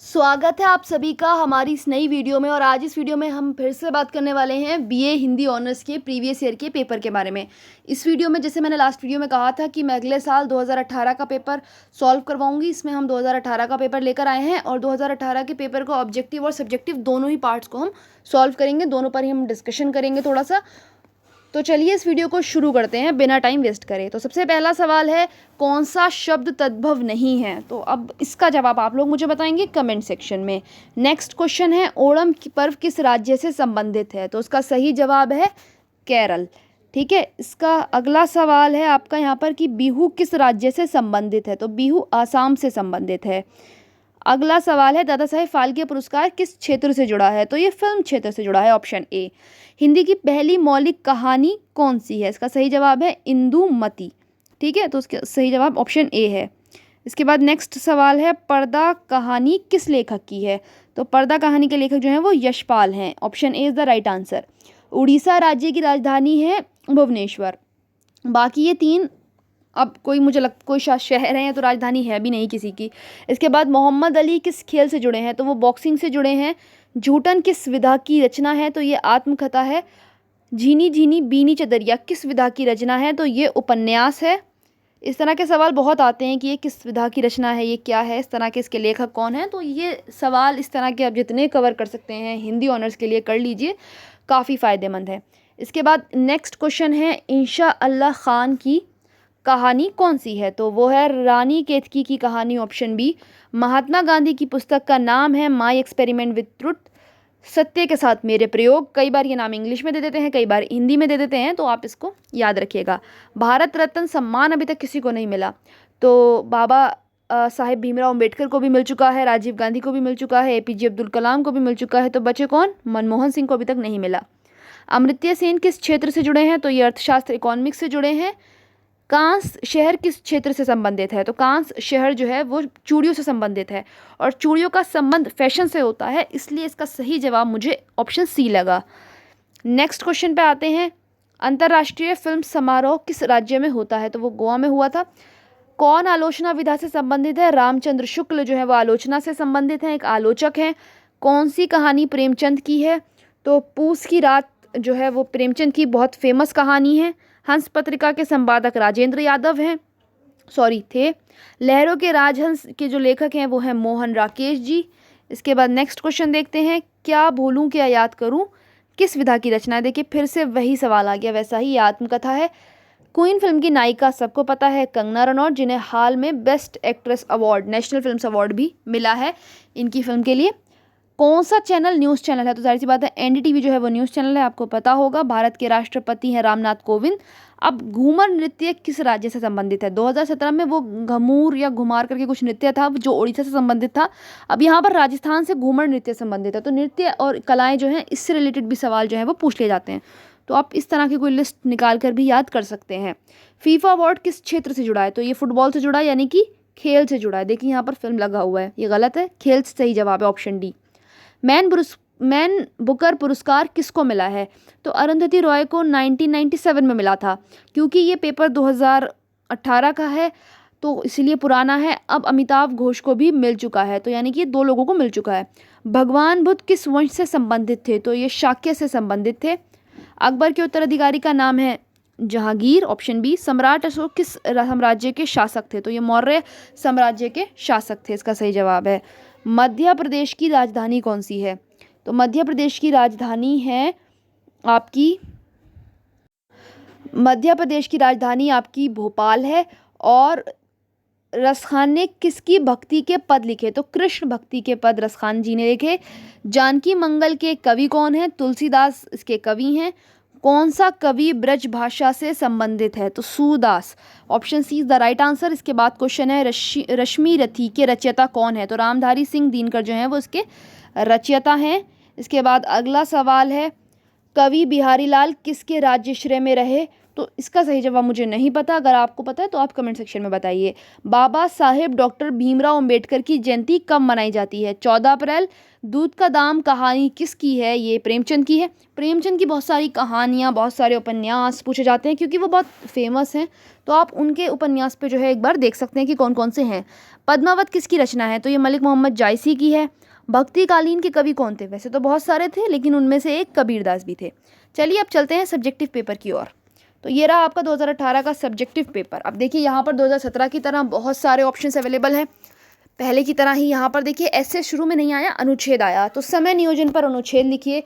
स्वागत है आप सभी का हमारी इस नई वीडियो में। और आज इस वीडियो में हम फिर से बात करने वाले हैं बीए हिंदी ऑनर्स के प्रीवियस ईयर के पेपर के बारे में। इस वीडियो में जैसे मैंने लास्ट वीडियो में कहा था कि मैं अगले साल 2018 का पेपर सॉल्व करवाऊंगी। इसमें हम 2018 का पेपर लेकर आए हैं और 2018 के पेपर को ऑब्जेक्टिव और सब्जेक्टिव दोनों ही पार्ट्स को हम सॉल्व करेंगे, दोनों पर ही हम डिस्कशन करेंगे थोड़ा सा। तो चलिए इस वीडियो को शुरू करते हैं बिना टाइम वेस्ट करे। तो सबसे पहला सवाल है, कौन सा शब्द तद्भव नहीं है? तो अब इसका जवाब आप लोग मुझे बताएंगे कमेंट सेक्शन में। नेक्स्ट क्वेश्चन है, ओणम की पर्व किस राज्य से संबंधित है? तो उसका सही जवाब है केरल। ठीक है, इसका अगला सवाल है आपका यहाँ पर कि बिहू किस राज्य से संबंधित है? तो बिहू आसाम से संबंधित है। अगला सवाल है, दादा साहेब फाल्के पुरस्कार किस क्षेत्र से जुड़ा है? तो ये फिल्म क्षेत्र से जुड़ा है, ऑप्शन ए। हिंदी की पहली मौलिक कहानी कौन सी है? इसका सही जवाब है इंदुमती। ठीक है, तो उसका सही जवाब ऑप्शन ए है। इसके बाद नेक्स्ट सवाल है, पर्दा कहानी किस लेखक की है? तो पर्दा कहानी के लेखक जो हैं वो यशपाल हैं, option A is the right answer. Orissa राज्य की राजधानी है भुवनेश्वर। बाकी ये तीन, अब कोई शहर है या तो राजधानी है भी नहीं किसी की। इसके बाद मोहम्मद अली किस खेल से जुड़े हैं? तो वो बॉक्सिंग से जुड़े हैं। झूठन किस विधा की रचना है? तो ये आत्मकथा है। झीनी झीनी बीनी चदरिया किस विधा की रचना है? तो ये उपन्यास है। इस तरह के सवाल बहुत आते हैं कि ये किस विधा की रचना है, ये क्या है, इस तरह के इसके लेखक कौन है। तो ये सवाल इस तरह के आप जितने कवर कर सकते हैं हिंदी ऑनर्स के लिए कर लीजिए, काफ़ी फ़ायदेमंद है। इसके बाद नेक्स्ट क्वेश्चन है, इंशा अल्लाह खान की कहानी कौन सी है? तो वो है रानी केतकी की कहानी, ऑप्शन बी। महात्मा गांधी की पुस्तक का नाम है माई एक्सपेरिमेंट विद ट्रुथ, सत्य के साथ मेरे प्रयोग। कई बार ये नाम इंग्लिश में दे देते हैं, कई बार हिंदी में दे देते हैं, तो आप इसको याद रखिएगा। भारत रत्न सम्मान अभी तक किसी को नहीं मिला। तो बाबा साहेब भीमराव अम्बेडकर को भी मिल चुका है, राजीव गांधी को भी मिल चुका है, एपीजे अब्दुल कलाम को भी मिल चुका है। तो बचे कौन? मनमोहन सिंह को अभी तक नहीं मिला। अमर्त्य सेन किस क्षेत्र से जुड़े हैं? तो ये अर्थशास्त्र इकोनॉमिक्स से जुड़े हैं। कांस शहर किस क्षेत्र से संबंधित है? तो कांस शहर जो है वो चूड़ियों से संबंधित है और चूड़ियों का संबंध फैशन से होता है, इसलिए इसका सही जवाब मुझे ऑप्शन सी लगा। नेक्स्ट क्वेश्चन पे आते हैं, अंतर्राष्ट्रीय फिल्म समारोह किस राज्य में होता है? तो वो गोवा में हुआ था। कौन आलोचना विधा से संबंधित है? रामचंद्र शुक्ल जो है वो आलोचना से संबंधित हैं, एक आलोचक हैं। कौन सी कहानी प्रेमचंद की है? तो पूस की रात जो है वो प्रेमचंद की बहुत फेमस कहानी है। हंस पत्रिका के संपादक राजेंद्र यादव हैं, थे। लहरों के राजहंस के जो लेखक हैं वो हैं मोहन राकेश जी। इसके बाद नेक्स्ट क्वेश्चन देखते हैं, क्या भूलूं क्या याद करूं किस विधा की रचना है? देखिए फिर से वही सवाल आ गया, वैसा ही आत्मकथा है। क्वीन फिल्म की नायिका सबको पता है कंगना रनौत, जिन्हें हाल में best actress award, national films award भी मिला है इनकी फिल्म के लिए। कौन सा चैनल न्यूज़ चैनल है? तो जाहिर सी बात है एनडीटीवी जो है वो न्यूज़ चैनल है, आपको पता होगा। भारत के राष्ट्रपति हैं रामनाथ कोविंद। अब घूमर नृत्य किस राज्य से संबंधित है? 2017 में वो घमूर या घुमार करके कुछ नृत्य था जो उड़ीसा से संबंधित था। अब यहाँ पर राजस्थान से घूमर नृत्य संबंधित है। तो नृत्य और कलाएँ जो हैं इससे रिलेटेड भी सवाल जो है वो पूछ लिए जाते हैं, तो आप इस तरह की कोई लिस्ट निकाल कर भी याद कर सकते हैं। फीफा अवार्ड किस क्षेत्र से जुड़ा है? तो ये फुटबॉल से जुड़ा है, यानी कि खेल से जुड़ा है। देखिए यहाँ पर फिल्म लगा हुआ है, ये गलत है, खेल से सही जवाब है ऑप्शन डी। मैन बुकर पुरस्कार किसको मिला है? तो अरुंधति रॉय को 1997 में मिला था। क्योंकि ये पेपर 2018 का है तो इसलिए पुराना है। अब अमिताभ घोष को भी मिल चुका है, तो यानी कि 2 लोगों को मिल चुका है। भगवान बुद्ध किस वंश से संबंधित थे? तो ये शाक्य से संबंधित थे। अकबर के उत्तराधिकारी का नाम है जहांगीर, ऑप्शन बी। सम्राट अशोक किस साम्राज्य के शासक थे? तो ये मौर्य साम्राज्य के शासक थे, इसका सही जवाब है। मध्य प्रदेश की राजधानी कौन सी है? तो मध्य प्रदेश की राजधानी है आपकी भोपाल है। और रसखान ने किसकी भक्ति के पद लिखे? तो कृष्ण भक्ति के पद रसखान जी ने लिखे। जानकी मंगल के कवि कौन है? तुलसीदास इसके कवि हैं। कौन सा कवि ब्रज भाषा से संबंधित है? तो Surdas, option C is the right answer. इसके बाद क्वेश्चन है, रश्मि रथी के रचयिता कौन है? तो रामधारी सिंह दिनकर जो हैं वो इसके रचयिता हैं। इसके बाद अगला सवाल है, कवि बिहारी लाल किसके राज्यश्रय में रहे? तो इसका सही जवाब मुझे नहीं पता, अगर आपको पता है तो आप कमेंट सेक्शन में बताइए। बाबा साहेब डॉक्टर भीमराव अंबेडकर की जयंती कब मनाई जाती है? 14 अप्रैल। दूध का दाम कहानी किसकी है? ये प्रेमचंद की है। प्रेमचंद की बहुत सारी कहानियाँ, बहुत सारे उपन्यास पूछे जाते हैं क्योंकि वो बहुत फेमस हैं, तो आप उनके उपन्यास पे जो है एक बार देख सकते हैं कि कौन कौन से हैं। पद्मावत किसकी रचना है? तो ये मलिक मोहम्मद जायसी की है। भक्तिकालीन के कवि कौन थे? वैसे तो बहुत सारे थे, लेकिन उनमें से एक कबीरदास भी थे। चलिए अब चलते हैं सब्जेक्टिव पेपर की ओर। तो ये रहा आपका 2018 का सब्जेक्टिव पेपर। अब देखिए यहाँ पर 2017 की तरह बहुत सारे ऑप्शंस अवेलेबल हैं। पहले की तरह ही यहाँ पर देखिए ऐसे शुरू में नहीं आया, अनुच्छेद आया। तो समय नियोजन पर अनुच्छेद लिखिए,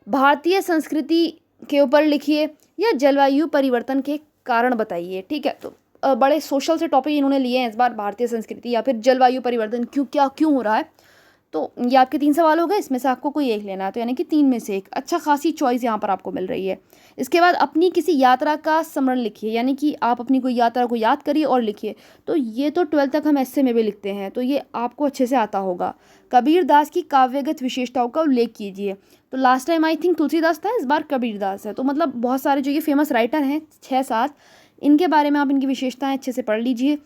भारतीय संस्कृति के ऊपर लिखिए, या जलवायु परिवर्तन के कारण बताइए। ठीक है, तो बड़े सोशल से टॉपिक इन्होंने लिए हैं इस बार, भारतीय संस्कृति या फिर जलवायु परिवर्तन क्यों हो रहा है। तो ये आपके 3 सवाल हो गए, इसमें से आपको कोई एक लेना है, तो यानी कि 3 में से एक। अच्छा खासी चॉइस यहाँ पर आपको मिल रही है। इसके बाद अपनी किसी यात्रा का स्मरण लिखिए, यानी कि आप अपनी कोई यात्रा को याद करिए और लिखिए। तो ये तो 12th तक हम ऐसे में भी लिखते हैं, तो ये आपको अच्छे से आता होगा। कबीरदास की काव्यगत विशेषताओं का उल्लेख कीजिए। तो last time I think Tulsidas था, इस बार कबीरदास है। तो मतलब बहुत सारे जो ये फेमस राइटर हैं 6-7, इनके बारे में आप इनकी विशेषताएं अच्छे से पढ़ लीजिए।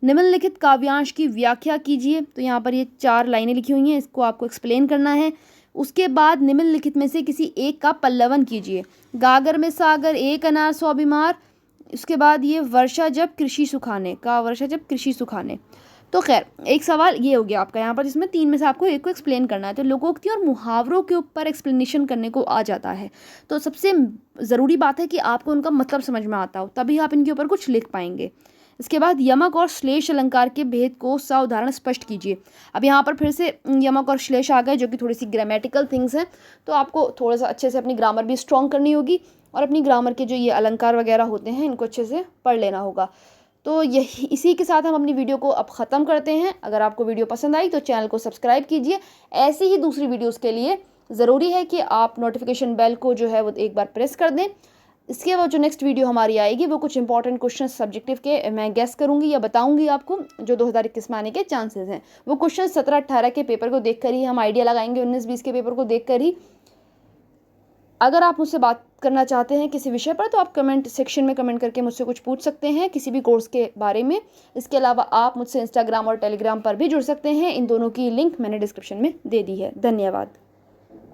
निम्नलिखित काव्यांश की व्याख्या कीजिए। तो यहाँ पर ये 4 लाइनें लिखी हुई हैं, इसको आपको एक्सप्लेन करना है। उसके बाद निम्नलिखित में से किसी एक का पल्लवन कीजिए। गागर में सागर, एक अनार 100 बीमार। उसके बाद ये वर्षा जब कृषि सुखाने। तो खैर एक सवाल ये हो गया आपका यहाँ पर, जिसमें 3 में से आपको एक को एक्सप्लेन करना है। तो लोकोक्ति और मुहावरों के ऊपर एक्सप्लेनेशन करने को आ जाता है। तो सबसे ज़रूरी बात है कि आपको उनका मतलब समझ में आता हो, तभी आप इनके ऊपर कुछ लिख पाएंगे। इसके बाद यमक और श्लेष अलंकार के भेद को सावधारण स्पष्ट कीजिए। अब यहाँ पर फिर से यमक और श्लेष आ गए, जो कि थोड़ी सी ग्रामेटिकल थिंग्स हैं, तो आपको थोड़ा सा अच्छे से अपनी ग्रामर भी स्ट्रॉन्ग करनी होगी और अपनी ग्रामर के जो ये अलंकार वगैरह होते हैं इनको अच्छे से पढ़ लेना होगा। तो यही इसी के साथ हम अपनी वीडियो को अब ख़त्म करते हैं। अगर आपको वीडियो पसंद आई तो चैनल को सब्सक्राइब कीजिए। ऐसी ही दूसरी वीडियोज़ के लिए ज़रूरी है कि आप नोटिफिकेशन बेल को जो है वो एक बार प्रेस कर दें। इसके बाद जो नेक्स्ट वीडियो हमारी आएगी वो कुछ इंपॉर्टेंट क्वेश्चन सब्जेक्टिव के मैं गेस करूंगी या बताऊंगी आपको, जो 2021 में आने के चांसेस हैं। वो क्वेश्चन 17-18 के पेपर को देखकर ही हम आइडिया लगाएंगे, 19-20 के पेपर को देखकर ही। अगर आप मुझसे बात करना चाहते हैं किसी विषय पर, तो आप कमेंट सेक्शन में कमेंट करके मुझसे कुछ पूछ सकते हैं किसी भी कोर्स के बारे में। इसके अलावा आप मुझसे इंस्टाग्राम और टेलीग्राम पर भी जुड़ सकते हैं। इन दोनों की लिंक मैंने डिस्क्रिप्शन में दे दी है। धन्यवाद।